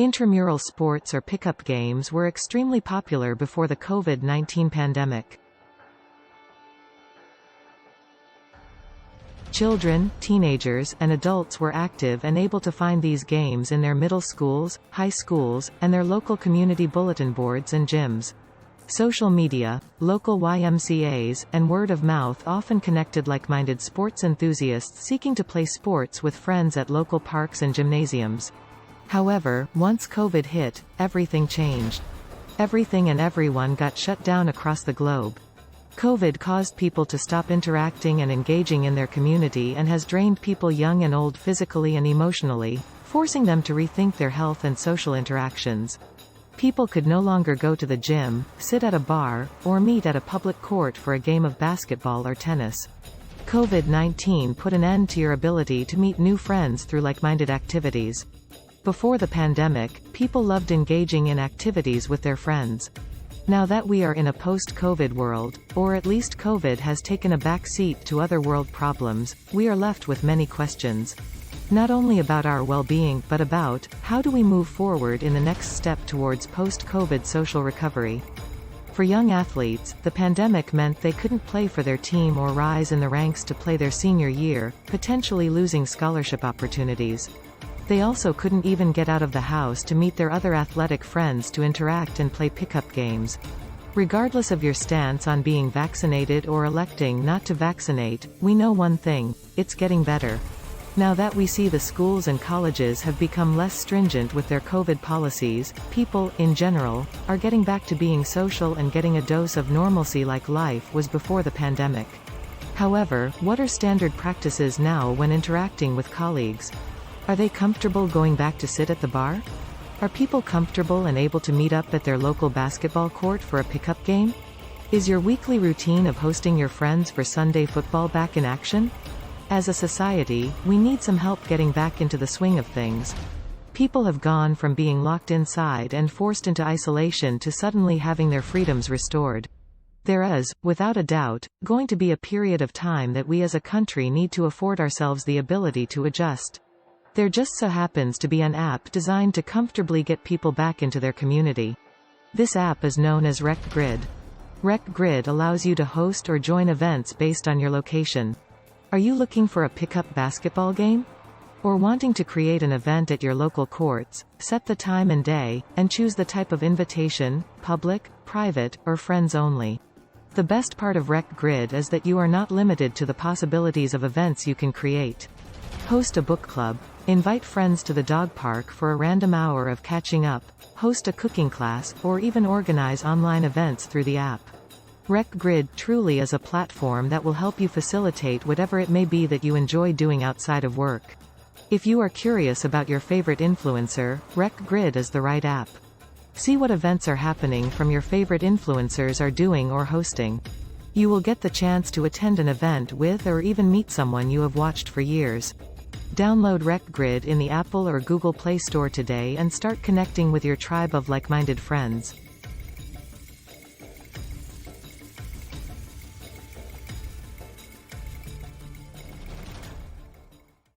Intramural sports or pickup games were extremely popular before the COVID-19 pandemic. Children, teenagers, and adults were active and able to find these games in their middle schools, high schools, and their local community bulletin boards and gyms. Social media, local YMCAs, and word of mouth often connected like-minded sports enthusiasts seeking to play sports with friends at local parks and gymnasiums. However, once COVID hit, everything changed. Everything and everyone got shut down across the globe. COVID caused people to stop interacting and engaging in their community and has drained people young and old physically and emotionally, forcing them to rethink their health and social interactions. People could no longer go to the gym, sit at a bar, or meet at a public court for a game of basketball or tennis. COVID-19 put an end to your ability to meet new friends through like-minded activities. Before the pandemic, people loved engaging in activities with their friends. Now that we are in a post-COVID world, or at least COVID has taken a back seat to other world problems, we are left with many questions. Not only about our well-being, but about, how do we move forward in the next step towards post-COVID social recovery? For young athletes, the pandemic meant they couldn't play for their team or rise in the ranks to play their senior year, potentially losing scholarship opportunities. They also couldn't even get out of the house to meet their other athletic friends to interact and play pickup games. Regardless of your stance on being vaccinated or electing not to vaccinate, we know one thing: it's getting better. Now that we see the schools and colleges have become less stringent with their COVID policies, people, in general, are getting back to being social and getting a dose of normalcy like life was before the pandemic. However, what are standard practices now when interacting with colleagues? Are they comfortable going back to sit at the bar? Are people comfortable and able to meet up at their local basketball court for a pickup game? Is your weekly routine of hosting your friends for Sunday football back in action? As a society, we need some help getting back into the swing of things. People have gone from being locked inside and forced into isolation to suddenly having their freedoms restored. There is, without a doubt, going to be a period of time that we as a country need to afford ourselves the ability to adjust. There just so happens to be an app designed to comfortably get people back into their community. This app is known as RecGrid. RecGrid allows you to host or join events based on your location. Are you looking for a pickup basketball game? Or wanting to create an event at your local courts? Set the time and day, and choose the type of invitation: public, private, or friends only. The best part of RecGrid is that you are not limited to the possibilities of events you can create. Host a book club. Invite friends to the dog park for a random hour of catching up. Host a cooking class, or even organize online events through the app. RecGrid truly is a platform that will help you facilitate whatever it may be that you enjoy doing outside of work. If you are curious about your favorite influencer, RecGrid is the right app. See what events are happening from your favorite influencers are doing or hosting. You will get the chance to attend an event with or even meet someone you have watched for years. Download RecGrid in the Apple or Google Play Store today and start connecting with your tribe of like-minded friends.